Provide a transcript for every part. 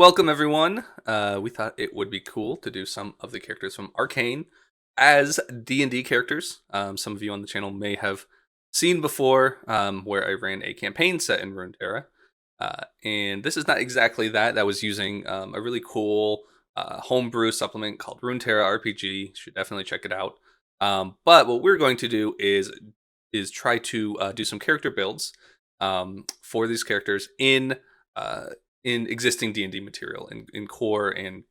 Welcome, everyone. We thought it would be cool to do some of the characters from Arcane as D&D characters. Some of you on the channel may have seen before, where I ran a campaign set in Runeterra. And this is not exactly that. That was using a really cool homebrew supplement called Runeterra RPG. You should definitely check it out. But what we're going to do is try to do some character builds for these characters uh, in existing D&D material, in core and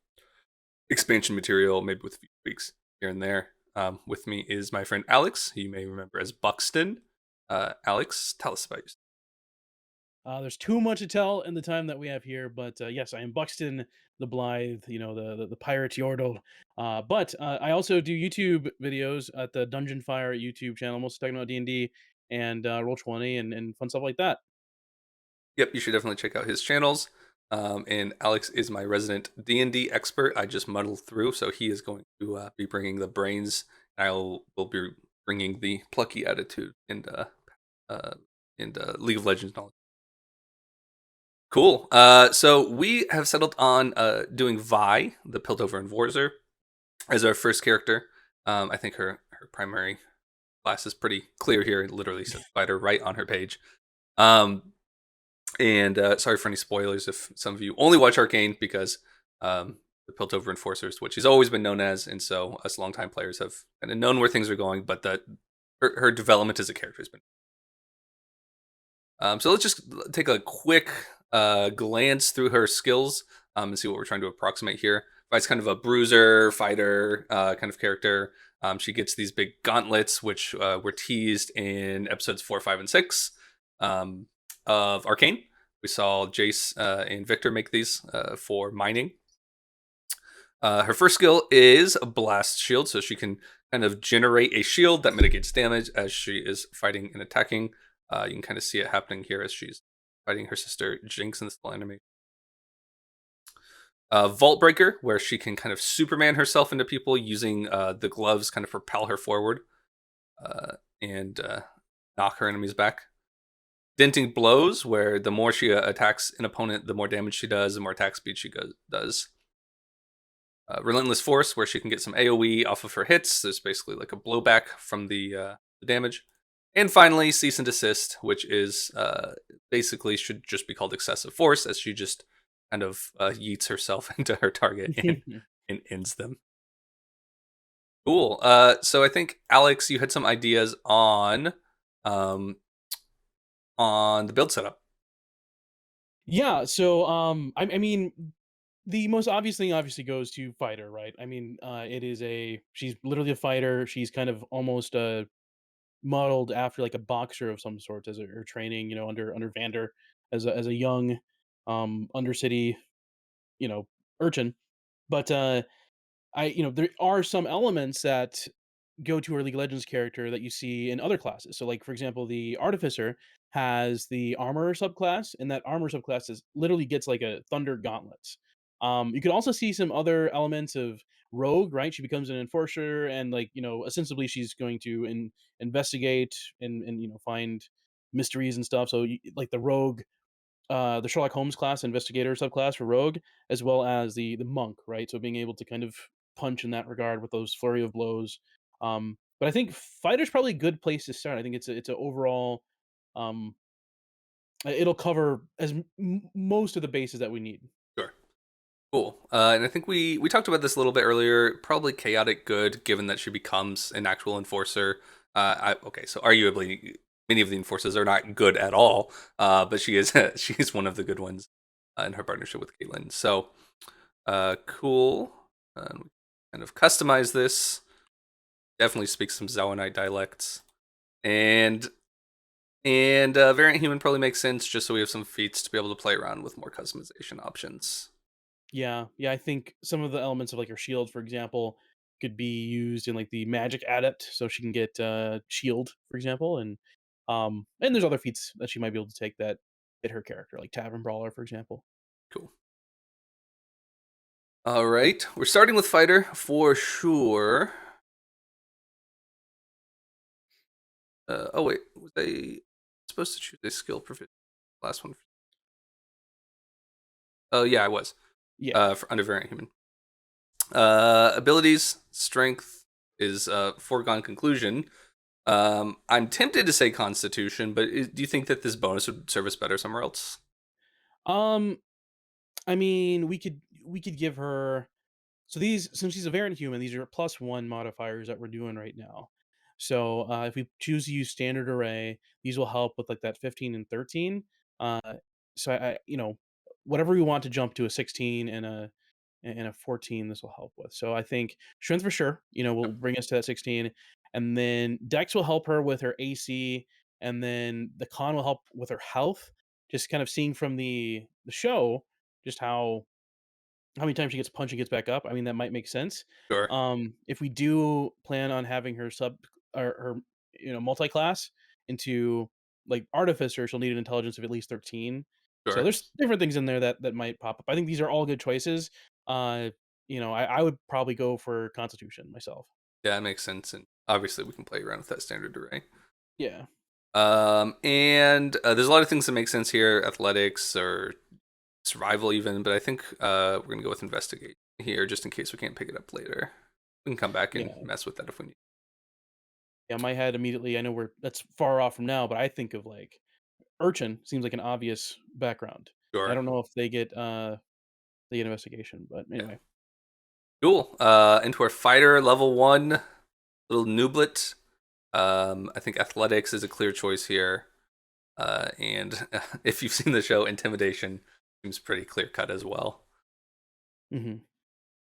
expansion material, maybe with a few tweaks here and there. With me is my friend Alex, who you may remember as Buxton. Alex, tell us about yourself. There's too much to tell in the time that we have here, but yes, I am Buxton the Blithe, the pirate Yordle. But I also do YouTube videos at the Dungeon Fire YouTube channel, mostly talking about D&D and Roll20 and fun stuff like that. Yep, you should definitely check out his channels. And Alex is my resident D&D expert. I just muddle through, so he is going to be bringing the brains. Will be bringing the plucky attitude uh, and League of Legends knowledge. Cool. So we have settled on doing Vi, the Piltover Enforcer, as our first character. I think her primary class is pretty clear here. It literally says fighter right on her page. Um, and sorry for any spoilers if some of you only watch Arcane, because the Piltover Enforcers, which she's always been known as, and so us longtime players have kind of known where things are going. But her development as a character has been. So let's just take a quick glance through her skills and see what we're trying to approximate here. Vi's kind of a bruiser, fighter kind of character. She gets these big gauntlets, which were teased in episodes 4, 5, and 6 of Arcane. We saw Jace and Victor make these for mining. Her first skill is a blast shield, so she can kind of generate a shield that mitigates damage as she is fighting and attacking. You can kind of see it happening here as she's fighting her sister Jinx in this little animation. Vault Breaker, where she can kind of Superman herself into people using the gloves, kind of propel her forward and knock her enemies back. Denting Blows, where the more she attacks an opponent, the more damage she does, the more attack speed she does. Relentless Force, where she can get some AoE off of her hits. There's basically like a blowback from the damage. And finally, Cease and Desist, which is basically should just be called Excessive Force, as she just kind of yeets herself into her target and ends them. Cool. So I think, Alex, you had some ideas um, on the build setup. Yeah, so I mean, the most obvious thing obviously goes to fighter, right? I mean, she's literally a fighter. She's kind of almost modeled after like a boxer of some sort as her training, under Vander as a young undercity, you know, urchin. But there are some elements that go to her League of Legends character that you see in other classes. So, like for example, the Artificer has the armor subclass, and that armor subclass literally gets like a thunder gauntlets. You can also see some other elements of rogue, right? She becomes an enforcer, and ostensibly she's going to investigate and find mysteries and stuff. So, like the Sherlock Holmes class, investigator subclass for rogue, as well as the monk, right? So being able to kind of punch in that regard with those flurry of blows. But I think fighter's probably a good place to start. I think it's a overall, um, it'll cover most of the bases that we need. Sure. Cool. And I think we talked about this a little bit earlier. Probably chaotic good, given that she becomes an actual enforcer. Okay, so arguably many of the enforcers are not good at all, but she is she is one of the good ones in her partnership with Caitlyn. So cool. We kind of customize this. Definitely speaks some Zoanite dialects, and variant human probably makes sense, just so we have some feats to be able to play around with more customization options. Yeah. I think some of the elements of like her shield, for example, could be used in like the magic adept, so she can get shield, for example, and there's other feats that she might be able to take that fit her character, like tavern brawler, for example. Cool. All right, we're starting with fighter for sure. Oh wait, was I supposed to choose a skill proficiency? Last one. Oh yeah, I was. Yeah. For under variant human. Abilities, strength is a foregone conclusion. I'm tempted to say Constitution, but do you think that this bonus would serve us better somewhere else? Um, I mean, we could give her. So these, since she's a variant human, these are +1 modifiers that we're doing right now. So if we choose to use standard array, these will help with like that 15 and 13. Uh, so whatever we want to jump to a 16 and a 14, this will help with. So I think strength for sure, will Yep. bring us to that 16, and then Dex will help her with her AC, and then the con will help with her health. Just kind of seeing from the show just how many times she gets punched and gets back up. I mean, that might make sense. Sure. If we do plan on having her or her multi-class into like Artificer, she'll need an intelligence of at least 13. So Sure. there's different things in there that might pop up. I think these are all good choices. I would probably go for Constitution myself. Yeah, that makes sense. And obviously, we can play around with that standard array. Yeah. And there's a lot of things that make sense here, athletics or survival, even. But I think we're gonna go with investigate here, just in case we can't pick it up later. We can come back and Yeah. mess with that if we need. Yeah. My head immediately. I know that's far off from now, but I think of like Urchin seems like an obvious background. I Sure. don't know if they get investigation, but Yeah. anyway. Cool. Into our fighter level 1, little nooblet. I think athletics is a clear choice here. And if you've seen the show, intimidation seems pretty clear cut as well. Hmm.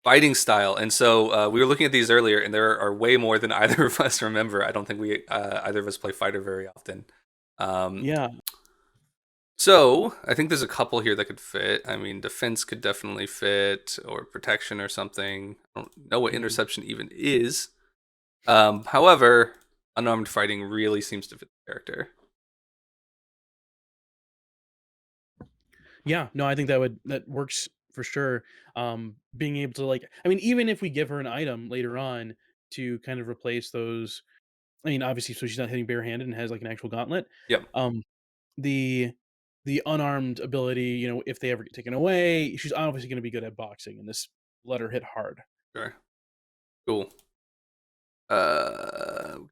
Fighting style, and so we were looking at these earlier, and there are way more than either of us remember. I don't think we either of us play fighter very often. Um, Yeah. so I think there's a couple here that could fit. I mean, defense could definitely fit, or protection or something. I don't know what Mhm. interception even is. However, unarmed fighting really seems to fit the character. Yeah, no, I think that works for sure. Being able to like, I mean, even if we give her an item later on to kind of replace those, I mean, obviously, so she's not hitting barehanded and has like an actual gauntlet. Yep, Um, the the unarmed ability, if they ever get taken away, she's obviously going to be good at boxing, and this let her hit hard. sure, cool.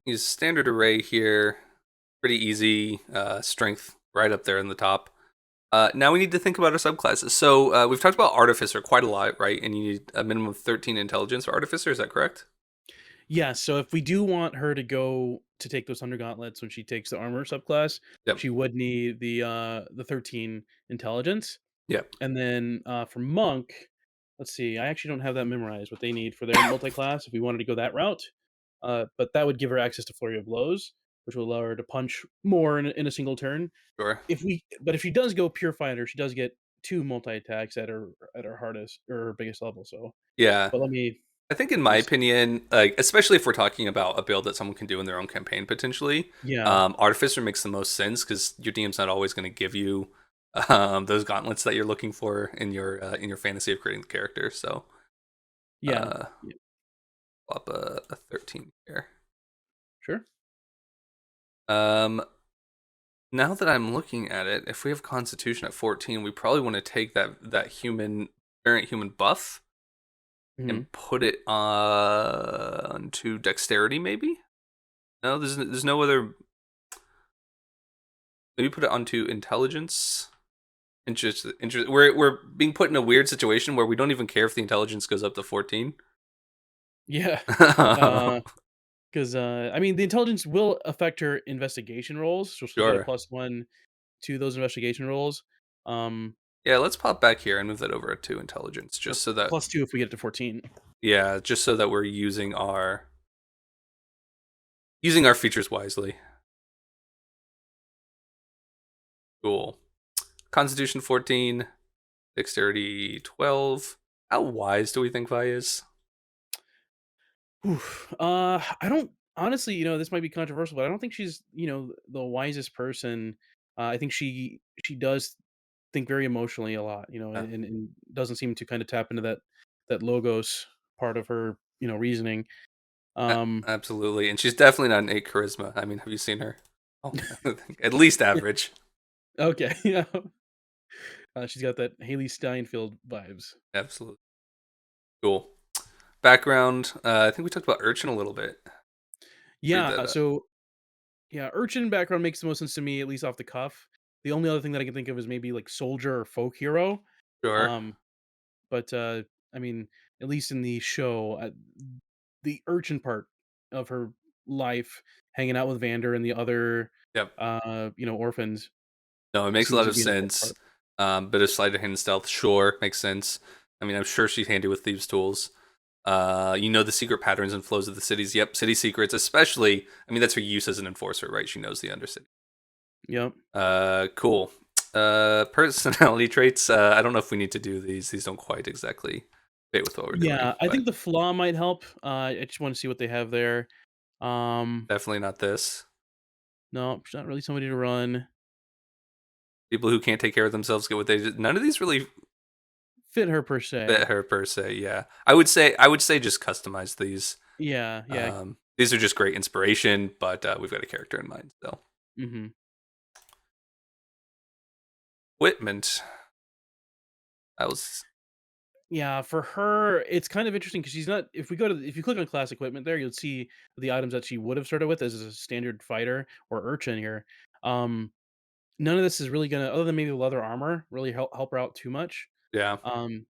Use standard array here. Pretty easy. Strength right up there in the top. Now we need to think about our subclasses. So we've talked about Artificer quite a lot, right? And you need a minimum of 13 intelligence for Artificer. Is that correct? Yeah, so if we do want her to go to take those Thunder Gauntlets when she takes the armor subclass, Yep. she would need the 13 intelligence. Yep. And then for Monk, let's see, I actually don't have that memorized what they need for their multi-class if we wanted to go that route. But that would give her access to Flurry of Blows, which will allow her to punch more in a single turn. Sure. But if she does go Pure Fighter, she does get two multi attacks at her hardest or her biggest level. So, Yeah. but I think, in let my me see. opinion, like especially if we're talking about a build that someone can do in their own campaign potentially, Yeah, Artificer makes the most sense because your DM's not always going to give you those gauntlets that you're looking for in your fantasy of creating the character. So, yeah, uh, yeah, plop a 13 here. sure. Um, Now that I'm looking at it, if we have Constitution at 14, we probably want to take that human variant human buff Hmm. and put it onto Dexterity, maybe. No, there's no other. Maybe put it onto Intelligence. We're being put in a weird situation where we don't even care if the intelligence goes up to 14. Yeah. Because I mean, the intelligence will affect her investigation rolls, so she'll get a Sure. +1 to those investigation rolls. Um, Yeah, let's pop back here and move that over to Intelligence, or just so that +2 if we get it to 14. just so that we're using our features wisely. Cool. Constitution 14, Dexterity 12. How wise do we think Vi is? Oof. I don't honestly, this might be controversial, but I don't think she's, the wisest person. I think she does think very emotionally a lot, Uh, and doesn't seem to kind of tap into that logos part of her, reasoning. Um, Absolutely. And she's definitely not an 8 charisma. I mean, have you seen her? Oh, at least average. okay, yeah. She's got that Haley Steinfeld vibes. Absolutely cool. Background. I think we talked about Urchin a little bit. Read that Yeah, up. so yeah, urchin background makes the most sense to me, at least off the cuff. The only other thing that I can think of is maybe like soldier or folk hero. Sure. Um, but I mean, at least in the show, the urchin part of her life, hanging out with Vander and the other, Yep. orphans, No, it makes a seems lot to of be an important sense. part. Bit of sleight of hand stealth, sure, makes sense. I mean, I'm sure she's handy with thieves' tools. The secret patterns and flows of the cities. Yep, city secrets, especially. I mean, that's her use as an enforcer, right? She knows the undercity. Yep. Cool. Personality traits. I don't know if we need to do these. These don't quite exactly fit with what we're doing, Yeah, I but think the flaw might help. I just want to see what they have there. Um, definitely not this. no, she's not really somebody to run. People who can't take care of themselves get what they. None of these really Fit her per fit se. her per se. Yeah, I would say just customize these. Yeah, yeah. These are just great inspiration, but we've got a character in mind still. Mhm. Whitman. That was Yeah, for her, it's kind of interesting because she's not. If you click on class equipment there, you'll see the items that she would have started with as a standard fighter or urchin here. Um, None of this is really gonna, other than maybe the leather armor, really help her out too much. yeah. Um,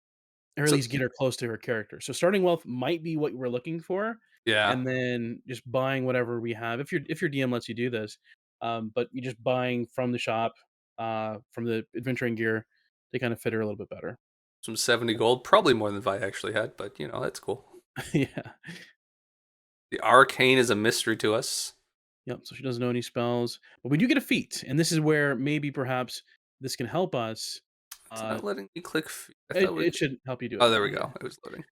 or at So least get her close to her character. So starting wealth might be what we're looking for, yeah, and then just buying whatever we have. If your DM lets you do this, but you just buying from the shop, from the adventuring gear, they kind of fit her a little bit better. some 70 gold, probably more than Vi actually had, but that's cool. Yeah. The arcane is a mystery to us. Yep, so she doesn't know any spells, but we do get a feat, and this is where maybe perhaps this can help us. It's Uh, not letting me click. I thought it we. should help you do it Oh, there now, we yeah. go. It was loading.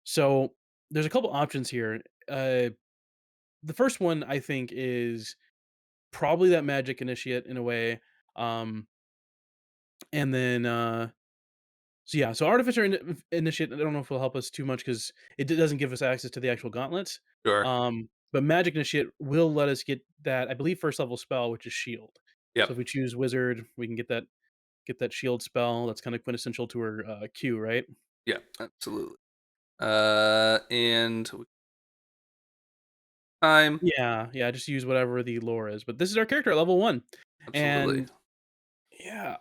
So, there's a couple options here. The first one I think is probably that magic initiate in a way, um, and then, so Artificer initiate, I don't know if it'll help us too much because doesn't give us access to the actual gauntlets, Sure. but magic initiate will let us get that, I believe, first level spell, which is shield. So Yep. if we choose wizard, we can get that shield spell. That's kind of quintessential to her Q, right? Yep. Absolutely. And time. Yeah, yeah. Just use whatever the lore is. But this is our character at level 1, Absolutely. and yeah,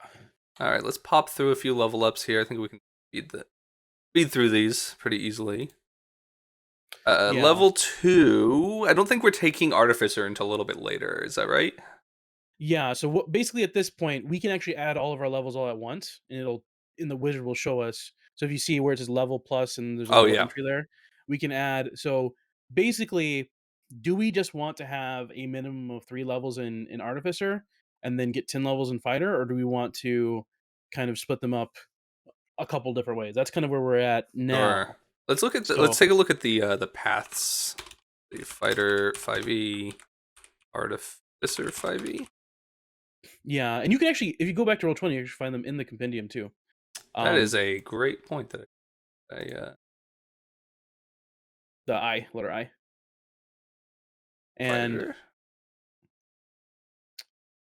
All right. Let's pop through a few level ups here. I think we can speed through these pretty easily. yeah. Level 2. I don't think we're taking Artificer until a little bit later. Is that right? Yeah, so basically at this point, we can actually add all of our levels all at once, and it'll in the wizard will show us. So if you see where it says level plus and there's a Oh little yeah. entry there, we can add. So basically, do we just want to have a minimum of 3 levels in artificer and then get 10 levels in fighter, or do we want to kind of split them up a couple different ways? That's kind of where we're at Sure. now. Let's So take a look at the paths. The fighter 5e, artificer 5e. yeah, and you can actually, if you go back to roll 20, you can find them in the compendium too. That is Um, a great point that the I letter I. And fighter.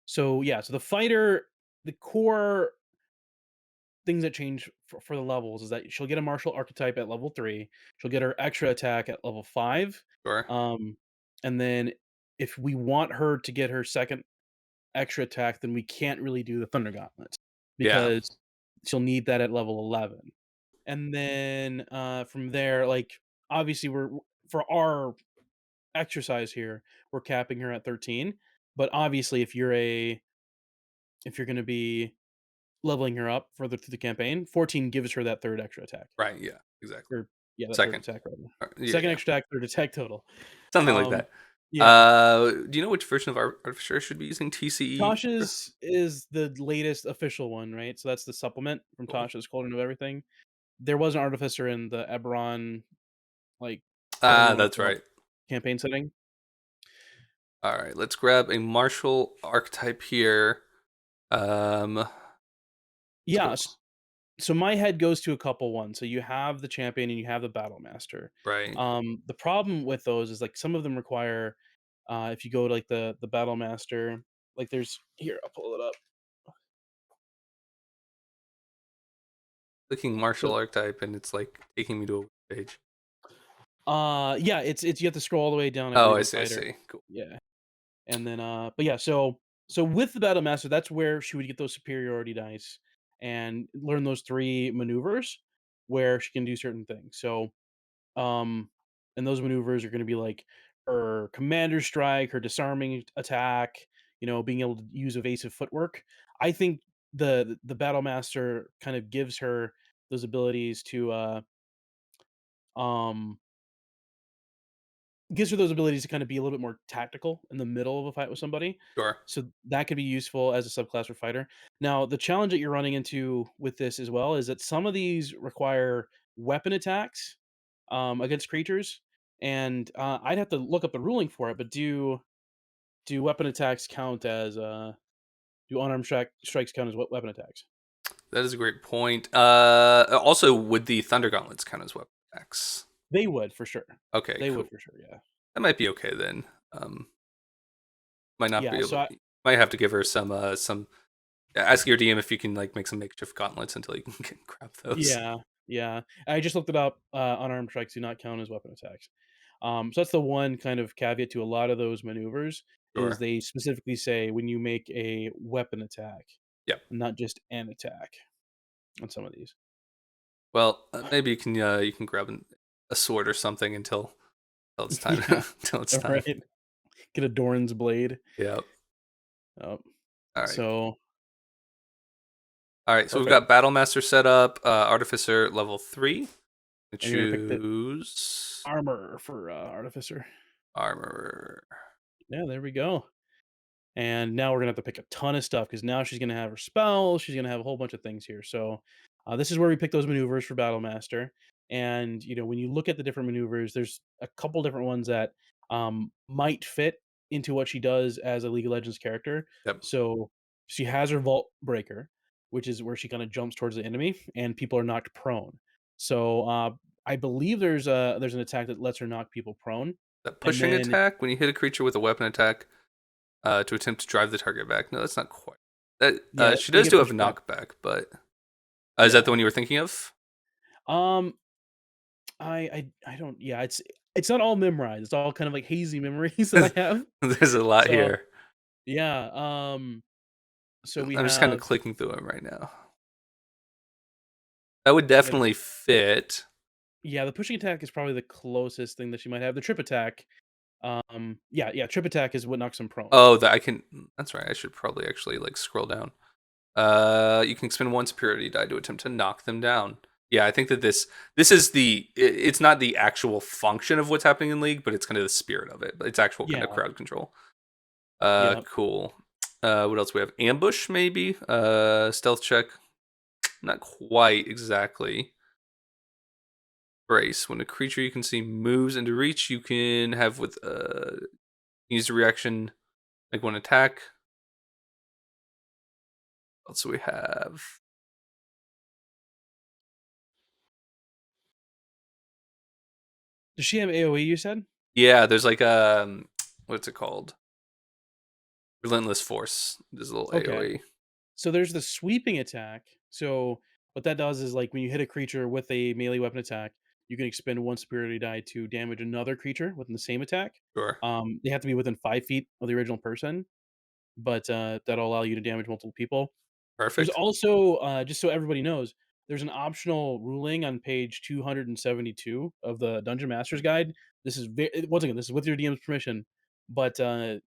so yeah, so the fighter, the core things that change for the levels is that she'll get a martial archetype at level 3. She'll get her extra attack at level 5. Sure. Um, and then if we want her to get her second extra attack, then we can't really do the Thunder Gauntlets Yeah. because she'll need that at level 11. And then from there, like obviously for our exercise here, we're capping her at 13. But obviously, if you're going to be leveling her up further through the campaign, 14 gives her that third extra attack. Right. Yeah. Exactly. Or yeah, that third Second. attack rather. Yeah. Second Yeah. extra attack, third attack total. Something like Um, that. yeah. Do you know which version of Artificer should be using TCE? Tasha's is the latest official one, right? So that's the supplement from Cool. Tasha's Cauldron of Everything. There was an artificer in the Eberron, like whatever you Ah, want to that's call it, right. campaign setting. All right. Let's grab a martial archetype here. Let's Yeah. go. So my head goes to a couple ones. So you have the champion and you have the battle master. Right. The problem with those is like some of them require, if you go to like the battle master, like there's here, I'll pull it up. clicking martial So, archetype and it's like taking me to a page. yeah, it's you have to scroll all the way down after Oh, reading I fighter. see. Cool. Yeah, and then, but yeah, so with the battle master, that's where she would get those superiority dice and learn those 3 maneuvers where she can do certain things. So, um, and those maneuvers are gonna be like her commander strike, her disarming attack, being able to use evasive footwork. I think the battle master kind of gives her those abilities to, um gives her those abilities to kind of be a little bit more tactical in the middle of a fight with somebody. Sure. So that could be useful as a subclass for fighter. Now, the challenge that you're running into with this as well is that some of these require weapon attacks against creatures, and I'd have to look up the ruling for it. But do weapon attacks count as do unarmed strikes count as weapon attacks? That is a great point. Also, would the Thunder Gauntlets count as weapon attacks? They would for sure. Okay, They would cool. for sure. Yeah. That might be okay then. Might not be Yeah. able. Might have to give her some. Ask your DM if you can like make some makeshift gauntlets until you can grab those. Yeah, yeah. I just looked it up. Unarmed strikes do not count as weapon attacks. So that's the one kind of caveat to a lot of those maneuvers is Sure. they specifically say when you make a weapon attack, Yep. not just an attack on some of these. Well, maybe you can grab a sword or something until it's time. Yeah, Until it's all time. right. Get a Doran's blade. Yep. Oh, All right. so All right. So we've perfect. got Battlemaster set up. Artificer level 3. And you're gonna pick the Choose armor for Artificer. armor. Yeah, there we go. And now we're gonna have to pick a ton of stuff because now she's gonna have her spells. She's gonna have a whole bunch of things here. So this is where we pick those maneuvers for Battle Master. And when you look at the different maneuvers, there's a couple different ones that might fit into what she does as a League of Legends character. Yep. So she has her Vault Breaker, which is where she kind of jumps towards the enemy, and people are knocked prone. So I believe there's an attack that lets her knock people prone, That and pushing then attack when you hit a creature with a weapon attack to attempt to drive the target back. No, that's not quite. That yeah, she they does get do have a pushed back. knockback, but is that the Yeah. one you were thinking of? Um, I don't yeah, it's not all memorized, it's all kind of, like, hazy memories that I have. There's a lot So, here. yeah, so we I'm just kind of have clicking through them right now. That would yeah, definitely fit. yeah, the pushing attack is probably the closest thing that she might have. The trip attack, yeah, trip attack is what knocks him prone. Oh, that I can. That's right. I should probably actually like scroll down. You can spend one superiority die to attempt to knock them down. Yeah, I think that this is it's not the actual function of what's happening in League, but it's kind of the spirit of it. It's actual kind of Yeah, crowd control. yep. Cool. What else we have? Ambush, maybe. Stealth check. Not quite exactly. Brace. When a creature you can see moves into reach, you can have with use a reaction like one attack. What else do we have? Does she have AoE, you said? Yeah, there's like what's it called? Relentless Force. There's a little Okay. AoE. So there's the sweeping attack. So what that does is like when you hit a creature with a melee weapon attack, you can expend one superiority die to damage another creature within the same attack. Sure. They have to be within 5 feet of the original person, but that'll allow you to damage multiple people. There's Perfect. also, just so everybody knows, there's an optional ruling on page 272 of the Dungeon Master's Guide. This is once again, this is with your DM's permission, but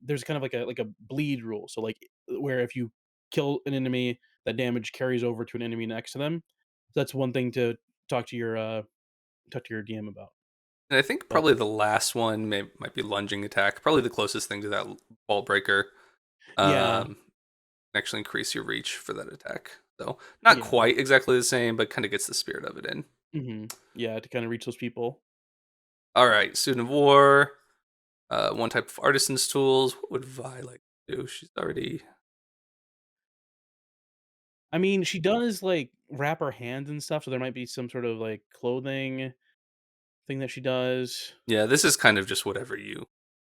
there's kind of like a bleed rule. So like where if you kill an enemy, that damage carries over to an enemy next to them. So that's one thing to talk to your DM about. And I think But probably the last one might be lunging attack. Probably the closest thing to that ball breaker. yeah, Um, actually increase your reach for that attack. So not yeah, quite exactly the same, but kind of gets the spirit of it in. yeah, to kind of reach those people. All right, student of war. One type of artisan's tools. What would Vi like to do? She's already. I mean, she does like wrap her hands and stuff, so there might be some sort of like clothing thing that she does. Yeah, this is kind of just whatever you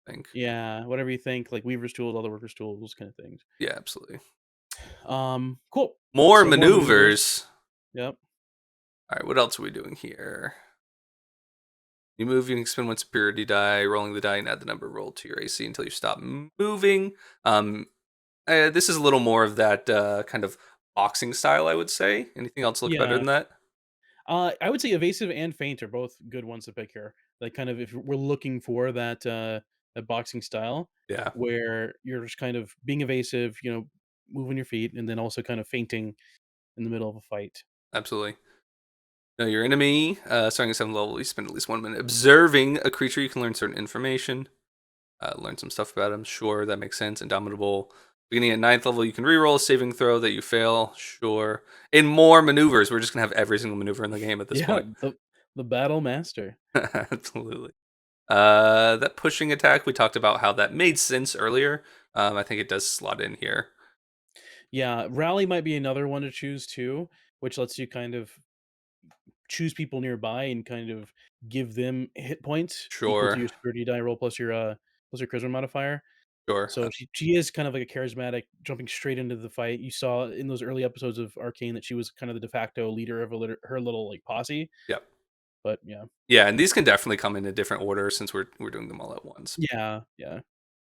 think. Yeah, whatever you think, like weaver's tools, other workers' tools, kind of things. Yeah, absolutely. Cool. More So more maneuvers. maneuvers. Yep. All right, what else are we doing here? You move, you can spend one superiority die, rolling the die and add the number rolled to your AC until you stop moving. Um, this is a little more of that kind of boxing style, I would say. Anything else look better Yeah. than that? I would say evasive and feint are both good ones to pick here. Like, kind of if we're looking for that boxing style Yeah, where you're just kind of being evasive, moving your feet, and then also kind of feinting in the middle of a fight. absolutely. No, your enemy, starting at 7th level, you spend at least 1 minute observing a creature. You can learn certain information, learn some stuff about him. Sure, that makes sense. Indomitable. Beginning at 9th level, you can reroll a saving throw that you fail. Sure. In more maneuvers, we're just going to have every single maneuver in the game at this Yeah, point. the battle master. Absolutely. That pushing attack, we talked about how that made sense earlier. I think it does slot in here. Yeah, rally might be another one to choose too, which lets you kind of choose people nearby and kind of give them hit points equal to Sure. your security die roll plus your charisma modifier. Sure. So she is kind of like a charismatic, jumping straight into the fight. You saw in those early episodes of Arcane that she was kind of the de facto leader of her little like posse. Yep. But yeah, Yeah, and these can definitely come in a different order since we're doing them all at once. yeah.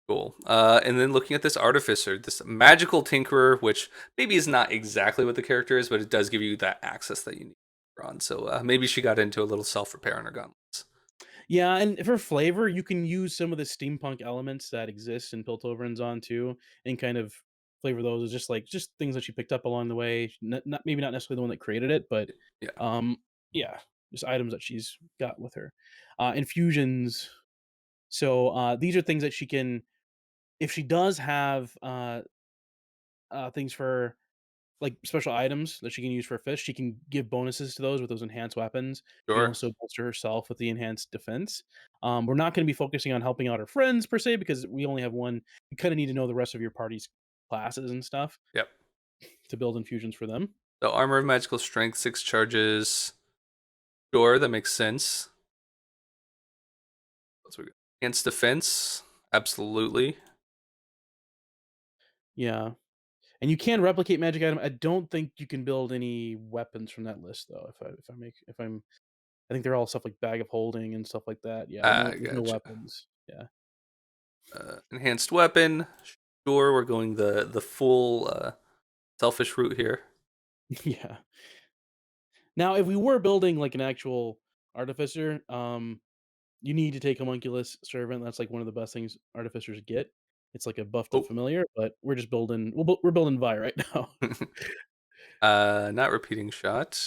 Cool. And then looking at this artificer, this magical tinkerer, which maybe is not exactly what the character is, but it does give you that access that you need on. So maybe she got into a little self repair on her gauntlets. Yeah, and for flavor, you can use some of the steampunk elements that exist in Piltover on too, and kind of flavor those as just things that she picked up along the way. Not maybe not necessarily the one that created it, but Yeah, um, yeah, just items that she's got with her. Infusions. So these are things that she can, if she does have things for like special items that she can use for fish, she can give bonuses to those with those enhanced weapons. She can sure. also bolster herself with the enhanced defense. We're not going to be focusing on helping out her friends per se because we only have one. You kind of need to know the rest of your party's classes and stuff Yep. to build infusions for them. So armor of magical strength, 6 charges. Sure, that makes sense. What's we got? Against defense, absolutely. Yeah, and you can replicate magic item. I don't think you can build any weapons from that list though. I think they're all stuff like bag of holding and stuff like that. Yeah, I there's no gotcha. weapons. Yeah, Enhanced weapon. Sure, we're going the full selfish route here. yeah. Now, if we were building like an actual artificer, you need to take homunculus servant. That's like one of the best things artificers get. It's like a buffed up Oh, familiar, but we're just building. We're building Vi right now. not repeating shot.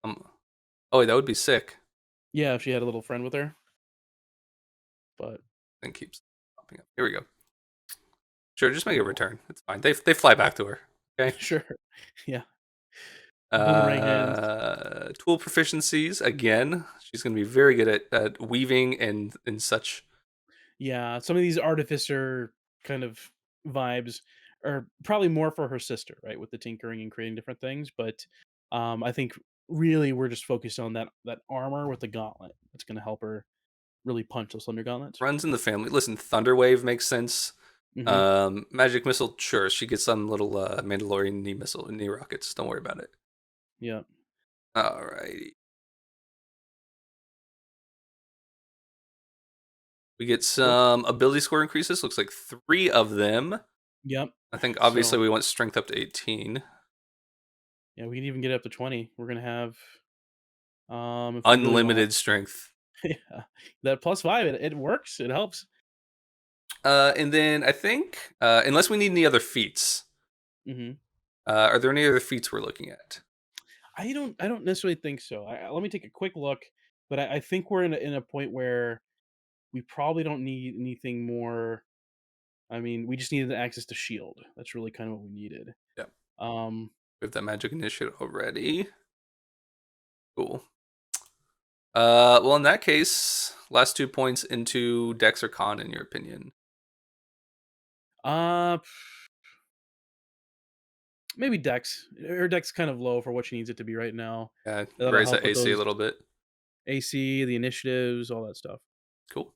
Oh, wait, that would be sick. Yeah, if she had a little friend with her, but Thing keeps popping up. Here we go. Sure, just make a cool. return. It's fine. They fly back to her. Okay. Sure. Yeah, boomerang hands. Tool proficiencies again. She's going to be very good at weaving and such. Yeah, some of these artificer kind of vibes are probably more for her sister, right, with the tinkering and creating different things. But I think really we're just focused on that armor with the gauntlet. That's going to help her really punch those thunder gauntlets. Runs in the family. Listen, Thunderwave makes sense. Hmm. Magic missile. Sure, she gets some little Mandalorian knee missile, knee rockets. Don't worry about it. Yeah. Alrighty. We get Cool. some ability score increases. Looks like 3 of them. Yep. I think obviously So, we want strength up to 18. yeah, we can even get up to 20. We're gonna have, if we really want, Unlimited strength. yeah, that +5, it works. It helps. And then I think, unless we need any other feats, Hmm. are there any other feats we're looking at? I don't necessarily think so. Let me take a quick look, but I think we're in a point where we probably don't need anything more. I mean, we just needed access to shield. That's really kind of what we needed. Yeah, Um, we have that magic initiative already. Cool. Well, in that case, last 2 points into Dex or Con, in your opinion. uh, maybe Dex. Her Dex kind of low for what she needs it to be right now. Yeah, That'll raise help that with AC a those little bit. AC, the initiatives, all that stuff. Cool.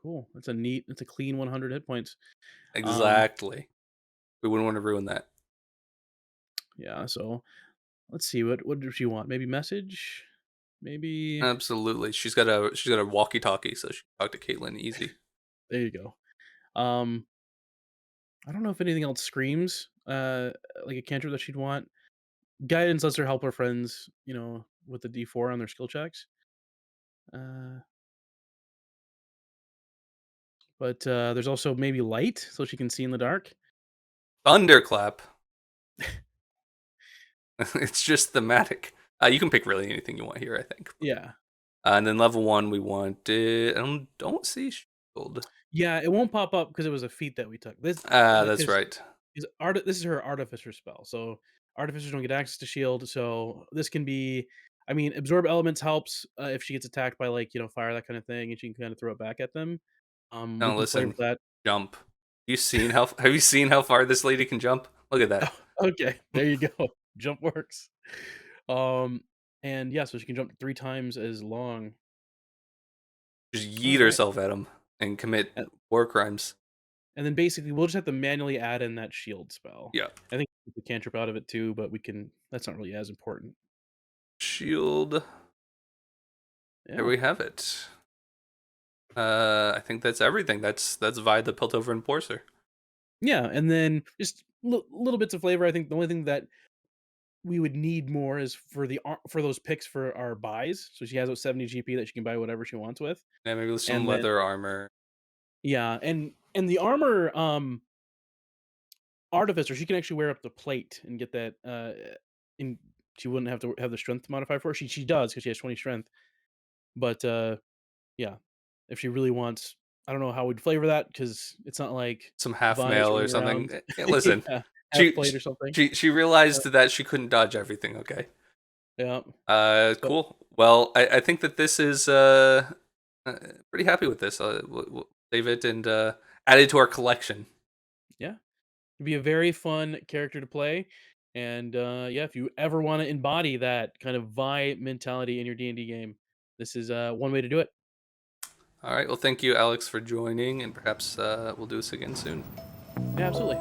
Cool. It's a clean 100 hit points. Um, Exactly. We wouldn't want to ruin that. yeah, so let's see, what does she want? Maybe message? Maybe Absolutely. She's got a walkie-talkie, so she can talk to Caitlyn easy. there you go. Um, I don't know if anything else screams, like a cantrip that she'd want. Guidance lets her help her friends, with the D4 on their skill checks. Uh, but, there's also maybe light, so she can see in the dark. Thunderclap. It's just thematic. You can pick really anything you want here, I think. Yeah. And then level 1, we wanted. I don't see shield. Yeah, it won't pop up because it was a feat that we took. This Ah, that's because right. this is her artificer spell, so artificers don't get access to shield, so this can be I mean, absorb elements helps, if she gets attacked by, like, fire, that kinda thing, and she can kinda throw it back at them. We Now can flavor listen, that. jump. Have you seen how far this lady can jump? Look at that. Okay, there you go. Jump works. Um, and yeah, so she can jump 3 times as long. Just yeet Alright. herself at him and commit war crimes. And then basically, we'll just have to manually add in that shield spell. Yeah. I think we the cantrip out of it too, but we can that's not really as important. Shield. There Yeah. we have it. I think that's everything. That's Vi the Piltover Enforcer. Yeah, and then just little bits of flavor. I think the only thing that we would need more is for those picks for our buys. So she has those 70 GP that she can buy whatever she wants with. Yeah, maybe with some And then leather armor. yeah, and the armor artificer, she can actually wear up the plate and get that in she wouldn't have to have the strength modifier for it. She does because she has 20 strength. But yeah, if she really wants, I don't know how we'd flavor that because it's not like Some half Vi is mail or running something. around. Listen, Yeah, half she plate or something. she realized that she couldn't dodge everything. Okay. Yeah. So Cool. Well, I think that this is uh pretty happy with this. We'll save it and add it to our collection. yeah, it'd be a very fun character to play. And yeah, if you ever want to embody that kind of Vi mentality in your D&D game, this is one way to do it. All right. Well, thank you, Alex, for joining, and perhaps we'll do this again soon. Yeah, absolutely.